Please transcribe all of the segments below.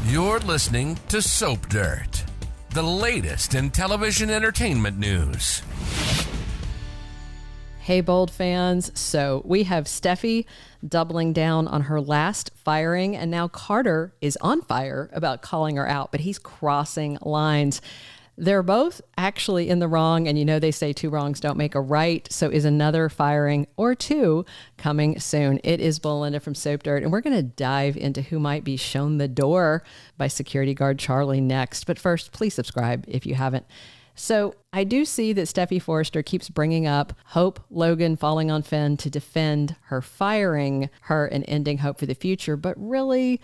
You're listening to Soap Dirt, the latest in television entertainment news. Hey, Bold fans. So we have Steffie doubling down on her last firing, and now Carter is on fire about calling her out, but he's crossing lines. They're both actually in the wrong, and you know they say two wrongs don't make a right, so is another firing or two coming soon? It is Belinda from Soap Dirt, and we're going to dive into who might be shown the door by security guard Charlie next. But first, please subscribe if you haven't. So I do see that Steffy Forrester keeps bringing up Hope Logan falling on Finn to defend her firing her and ending hope for the future. But really,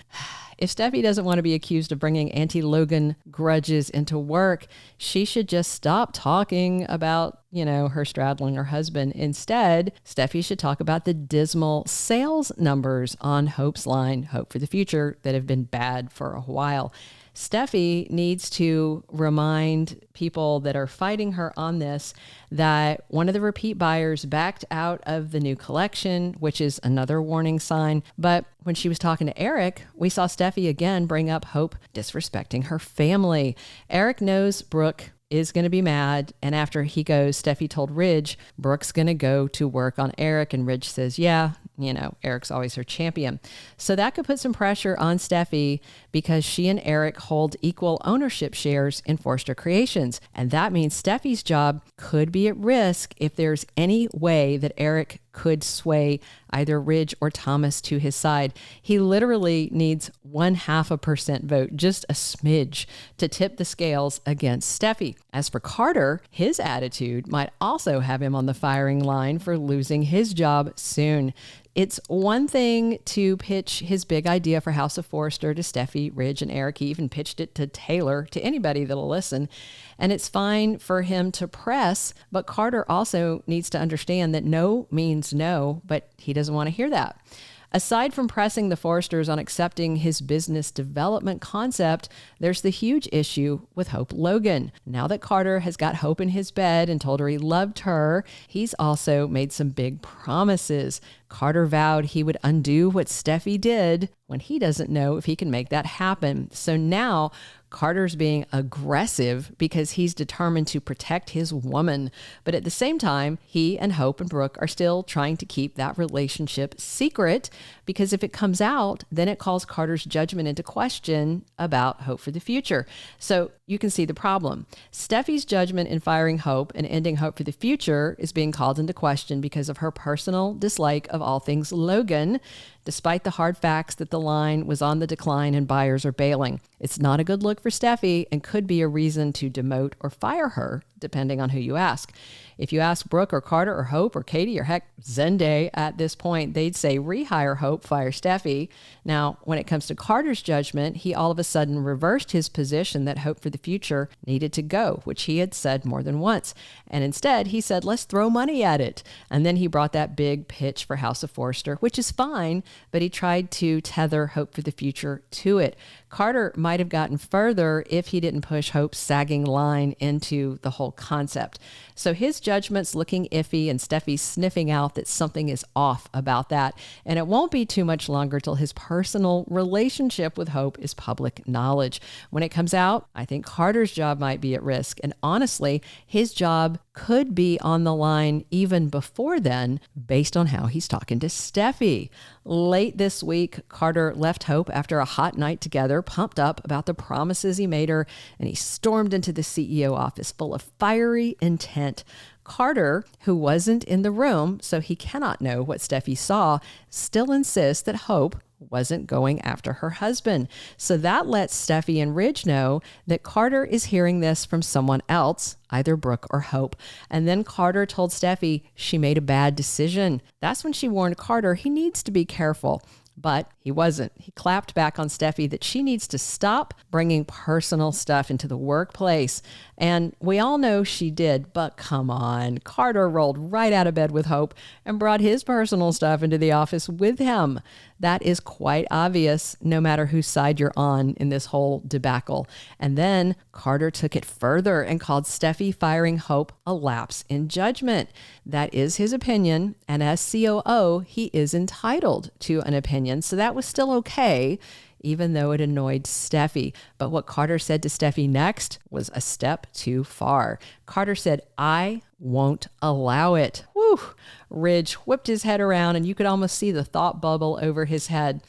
if Steffy doesn't want to be accused of bringing anti-Logan grudges into work, she should just stop talking about, her straddling her husband. Instead, Steffy should talk about the dismal sales numbers on Hope's line, Hope for the Future, that have been bad for a while. Steffy needs to remind people that are fighting her on this that one of the repeat buyers backed out of the new collection, which is another warning sign. But when she was talking to Eric, we saw Steffy again bring up Hope disrespecting her family. Eric knows Brooke is going to be mad. And after he goes, Steffy told Ridge, Brooke's going to go to work on Eric. And Ridge says, yeah, Eric's always her champion. So that could put some pressure on Steffy because she and Eric hold equal ownership shares in Forrester Creations. And that means Steffy's job could be at risk if there's any way that Eric could sway either Ridge or Thomas to his side. He literally needs 0.5% vote, just a smidge, to tip the scales against Steffy. As for Carter, his attitude might also have him on the firing line for losing his job soon. It's one thing to pitch his big idea for House of Forrester to Steffy, Ridge, and Eric. He even pitched it to Taylor, to anybody that'll listen. And it's fine for him to press, but Carter also needs to understand that no means no, but he doesn't want to hear that. Aside from pressing the Forresters on accepting his business development concept, there's the huge issue with Hope Logan. Now that Carter has got Hope in his bed and told her he loved her, he's also made some big promises. Carter vowed he would undo what Steffy did when he doesn't know if he can make that happen. So now Carter's being aggressive because he's determined to protect his woman. But at the same time, he and Hope and Brooke are still trying to keep that relationship secret because if it comes out, then it calls Carter's judgment into question about Hope for the Future. So you can see the problem. Steffy's judgment in firing Hope and ending Hope for the Future is being called into question because of her personal dislike of all things Logan, despite the hard facts that the line was on the decline and buyers are bailing. It's not a good look for Steffy and could be a reason to demote or fire her, depending on who you ask. If you ask Brooke or Carter or Hope or Katie or heck, Zende at this point, they'd say rehire Hope, fire Steffy. Now, when it comes to Carter's judgment, he all of a sudden reversed his position that Hope for the Future needed to go, which he had said more than once. And instead, he said, let's throw money at it. And then he brought that big pitch for House of Forrester, which is fine, but he tried to tether Hope for the Future to it. Carter might have gotten further if he didn't push Hope's sagging line into the whole concept. So his judgment's looking iffy and Steffy's sniffing out that something is off about that. And it won't be too much longer till his personal relationship with Hope is public knowledge. When it comes out, I think Carter's job might be at risk. And honestly, his job could be on the line even before then, based on how he's talking to Steffy. Late this week, Carter left Hope after a hot night together, pumped up about the promises he made her, and he stormed into the CEO office full of fiery intent. Carter, who wasn't in the room, so he cannot know what Steffy saw, still insists that Hope wasn't going after her husband. So that lets Steffy and Ridge know that Carter is hearing this from someone else, either Brooke or Hope. And then Carter told Steffy she made a bad decision. That's when she warned Carter he needs to be careful. But he wasn't. He clapped back on Steffy that she needs to stop bringing personal stuff into the workplace. And we all know she did, but come on. Carter rolled right out of bed with Hope and brought his personal stuff into the office with him. That is quite obvious, no matter whose side you're on in this whole debacle. And then Carter took it further and called Steffy firing Hope a lapse in judgment. That is his opinion, and as COO, he is entitled to an opinion, so that was still okay. even though it annoyed Steffy. But what Carter said to Steffy next was a step too far. Carter said, "I won't allow it." Whew. Ridge whipped his head around, and you could almost see the thought bubble over his head.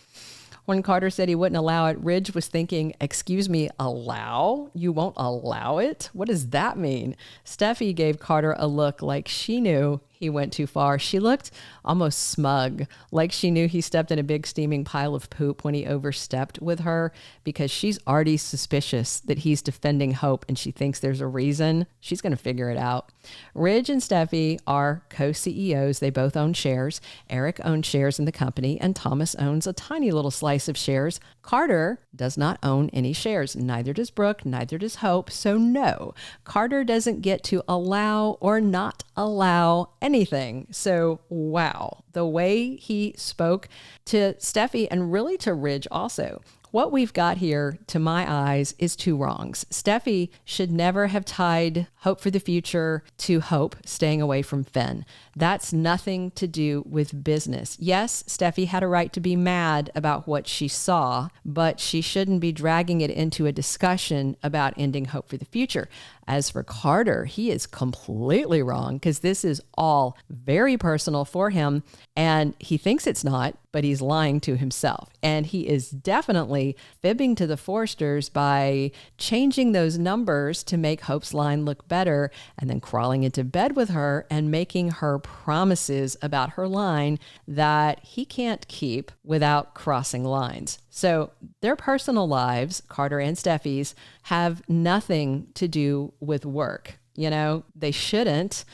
When Carter said he wouldn't allow it, Ridge was thinking, "Excuse me, allow? You won't allow it? What does that mean?" Steffy gave Carter a look like she knew he went too far. She looked almost smug, like she knew he stepped in a big steaming pile of poop when he overstepped with her, because she's already suspicious that he's defending Hope, and she thinks there's a reason. She's going to figure it out. Ridge and Steffy are co-CEOs. They both own shares. Eric owns shares in the company, and Thomas owns a tiny little slice of shares. Carter does not own any shares. Neither does Brooke, neither does Hope. So no, Carter doesn't get to allow or not allow anything. So wow, the way he spoke to Steffy and really to Ridge also. What we've got here, to my eyes, is two wrongs. Steffy should never have tied Hope for the future to Hope staying away from Finn. That's nothing to do with business. Yes, Steffy had a right to be mad about what she saw, but she shouldn't be dragging it into a discussion about ending Hope for the future. As for Carter, he is completely wrong, because this is all very personal for him, and he thinks it's not, but he's lying to himself. And he is definitely fibbing to the Forresters by changing those numbers to make Hope's line look better, and then crawling into bed with her and making her promises about her line that he can't keep without crossing lines. So their personal lives, Carter and Steffy's, have nothing to do with work. You know, they shouldn't.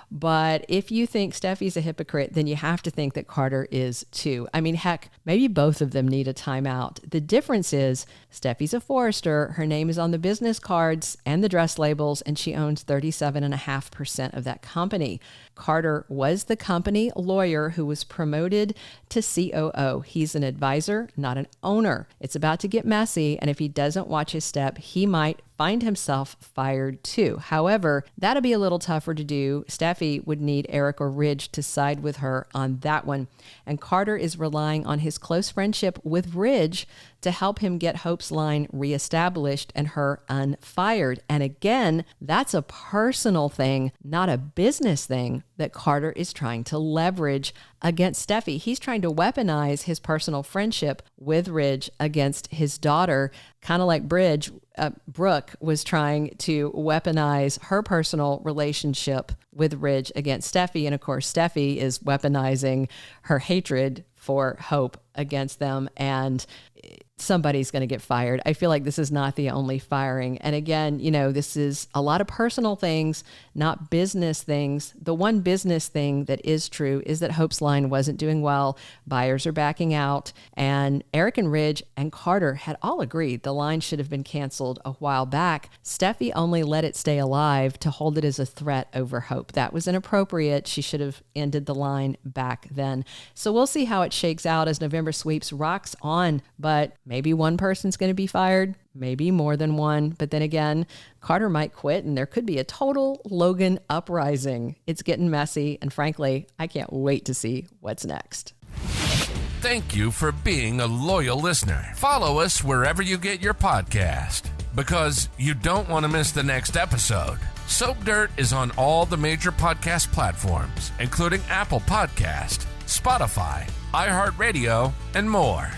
But if you think Steffy's a hypocrite, then you have to think that Carter is too. I mean, heck, maybe both of them need a timeout. The difference is Steffy's a Forrester. Her name is on the business cards and the dress labels, and she owns 37.5% of that company. Carter was the company lawyer who was promoted to COO. He's an advisor, not an owner. It's about to get messy, and if he doesn't watch his step, he might find himself fired too. However, that'll be a little tougher to do. Steffy would need Eric or Ridge to side with her on that one. And Carter is relying on his close friendship with Ridge to help him get Hope's line reestablished and her unfired. And again, that's a personal thing, not a business thing that Carter is trying to leverage against Steffy. He's trying to weaponize his personal friendship with Ridge against his daughter, kind of like Brooke was trying to weaponize her personal relationship with Ridge against Steffy. And of course, Steffy is weaponizing her hatred for Hope against them, and somebody's going to get fired. I feel like this is not the only firing. And again, you know, this is a lot of personal things, not business things. The one business thing that is true is that Hope's line wasn't doing well. Buyers are backing out. And Eric and Ridge and Carter had all agreed the line should have been canceled a while back. Steffy only let it stay alive to hold it as a threat over Hope. That was inappropriate. She should have ended the line back then. So we'll see how it shakes out as November Sweeps rocks on. But maybe one person's going to be fired, maybe more than one. But then again, Carter might quit and there could be a total Logan uprising. It's getting messy. And frankly, I can't wait to see what's next. Thank you for being a loyal listener. Follow us wherever you get your podcast, because you don't want to miss the next episode. Soap Dirt is on all the major podcast platforms, including Apple Podcast, Spotify, iHeartRadio, and more.